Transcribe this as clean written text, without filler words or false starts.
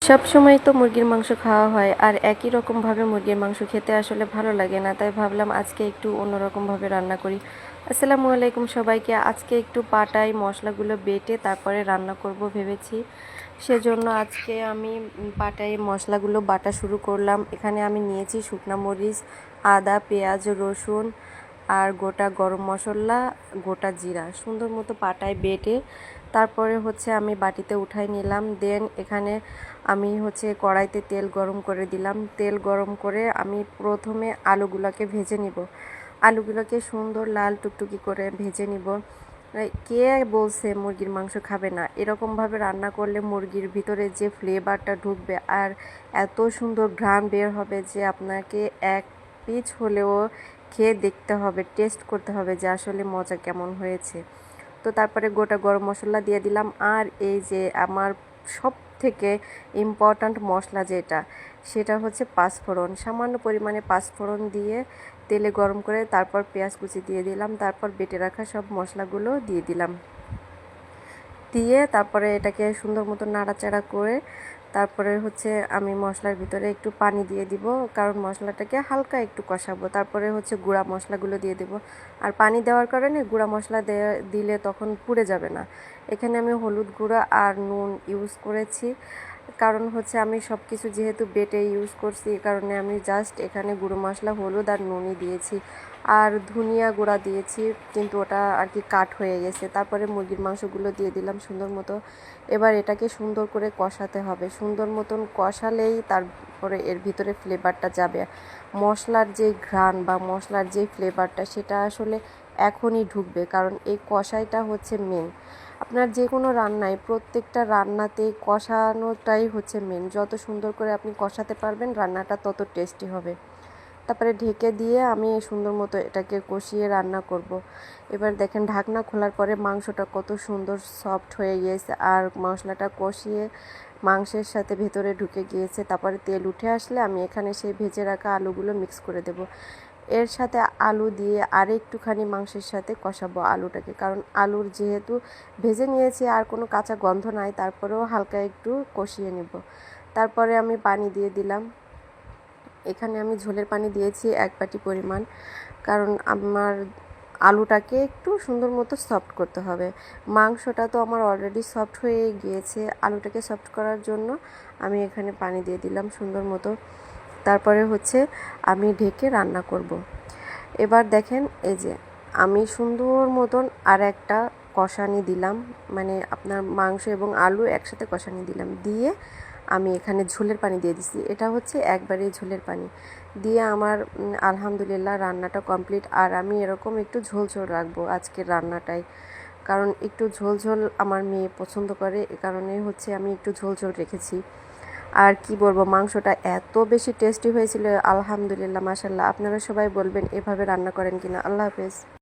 সব সময় তো মুরগির মাংস খাওয়া হয় আর একই রকমভাবে মুরগির মাংস খেতে আসলে ভালো লাগে না, তাই ভাবলাম আজকে একটু অন্যরকমভাবে রান্না করি। আসসালামু আলাইকুম সবাইকে। আজকে একটু পাটায় মশলাগুলো বেটে তারপরে রান্না করব ভেবেছি। সেজন্য আজকে আমি পাটায় মশলাগুলো বাটা শুরু করলাম। এখানে আমি নিয়েছি শুকনা মরিচ, আদা, পেঁয়াজ, রসুন আর গোটা গরম মশলা, গোটা জিরা সুন্দর মতো পাটায় বেটে তারপরে আমি বাটিতে উঠাই নিলাম। দেন এখানে আমি কড়াইতে তেল গরম করে দিলাম। তেল গরম করে আমি প্রথমে আলুগুলোকে ভেজে নিব। আলুগুলোকে সুন্দর লাল টুকটুকি করে ভেজে নিব। কে বলছে মুরগির মাংস খাবে না? এরকমভাবে রান্না করলে মুরগির ভিতরে যে ফ্লেভারটা ঢুকবে আর এত সুন্দর ঘ্রাণ বের হবে যে আপনাকে এক পিস হলেও খেয়ে দেখতে হবে, টেস্ট করতে হবে যে আসলে মজা কেমন হয়েছে। তো তারপরে গোটা গরম মশলা দিয়ে দিলাম। আর এই যে আমার সব থেকে ইম্পর্ট্যান্ট মশলা যেটা, সেটা হচ্ছে পাঁচফোড়ন। সামান্য পরিমাণে পাঁচফোড়ন দিয়ে তেলে গরম করে তারপর পেঁয়াজ কুচি দিয়ে দিলাম। তারপর বেটে রাখা সব মশলাগুলো দিয়ে দিলাম। দিয়ে তারপরে এটাকে সুন্দর মতো নাড়াচাড়া করে তারপরে আমি মশলার ভিতরে একটু পানি দিয়ে দিব, কারণ মশলাটাকে হালকা একটু কষাবো। তারপরে গুঁড়া মশলাগুলো দিয়ে দেব। আর পানি দেওয়ার কারণে গুঁড়া মশলা দিলে তখন পুড়ে যাবে না। এখানে আমি হলুদ গুঁড়া আর নুন ইউজ করেছি, কারণ আমি সব কিছু যেহেতু বেটে ইউজ করছি, এই কারণে আমি জাস্ট এখানে গুঁড়ো মশলা, হলুদ আর নুনই দিয়েছি। আর ধনিয়া গুঁড়া দিয়েছি, কিন্তু ওটা আর কি কাট হয়ে গেছে। তারপরে মুরগির মাংসগুলো দিয়ে দিলাম সুন্দর মতো। এবার এটাকে সুন্দর করে কষাতে হবে। সুন্দর মতন কষালেই তারপরে এর ভিতরে ফ্লেভারটা যাবে। মশলার যে ঘ্রাণ বা মশলার যে ফ্লেভারটা, সেটা আসলে এখনই ঢুকবে, কারণ এই কষাইটা মেন। আপনার যে কোনো রান্নায়, প্রত্যেকটা রান্নাতেই কষানোটাই মেন। যত সুন্দর করে আপনি কষাতে পারবেন রান্নাটা তত টেস্টি হবে। তারপরে ঢেকে দিয়ে আমি সুন্দর মতো এটাকে কষিয়ে রান্না করব। এবার দেখেন ঢাকনা খোলার পরে মাংসটা কত সুন্দর সফট হয়ে গিয়েছে আর মশলাটা কষিয়ে মাংসের সাথে ভেতরে ঢুকে গিয়েছে। তারপরে তেল উঠে আসলে আমি এখানে সেই ভেজে রাখা আলুগুলো মিক্স করে দেব। এর সাথে আলু দিয়ে আর একটুখানি মাংসের সাথে কষাবো আলুটাকে, কারণ আলুর যেহেতু ভেজে নিয়েছি আর কোনো কাঁচা গন্ধ নাই, তারপরেও হালকা একটু কষিয়ে নেব। তারপরে আমি পানি দিয়ে দিলাম। এখানে আমি ঝোলের পানি দিয়েছি 1 বাটি পরিমাণ, কারণ আমার আলুটাকে একটু সুন্দর মতো সফট করতে হবে। মাংসটা তো আমার অলরেডি সফট হয়ে গিয়েছে, আলুটাকে সফট করার জন্য আমি এখানে পানি দিয়ে দিলাম সুন্দর মতো। তারপরে আমি ঢেকে রান্না করব। এবার দেখেন এই যে আমি সুন্দর মতন আর একটা কষানি দিলাম, মানে আপনার মাংস এবং আলু একসাথে কষানি দিলাম। দিয়ে আমি এখানে ঝোলের পানি দিয়ে দিছি। এটা একবারে ঝোলের পানি দিয়ে আমার আলহামদুলিল্লাহ রান্নাটা কমপ্লিট। আর আমি এরকম একটু ঝোল ঝোল রাখবো আজকের রান্নাটায়, কারণ একটু ঝোল ঝোল আমার মেয়ে পছন্দ করে, এ কারণে আমি একটু ঝোল ঝোল রেখেছি। আর কি বলবো, মাংসটা এত বেশি টেস্টি হয়েছিল, আলহামদুলিল্লাহ, মাশাল্লাহ। আপনারা সবাই বলবেন এভাবে রান্না করেন কিনা। আল্লাহ হাফেজ।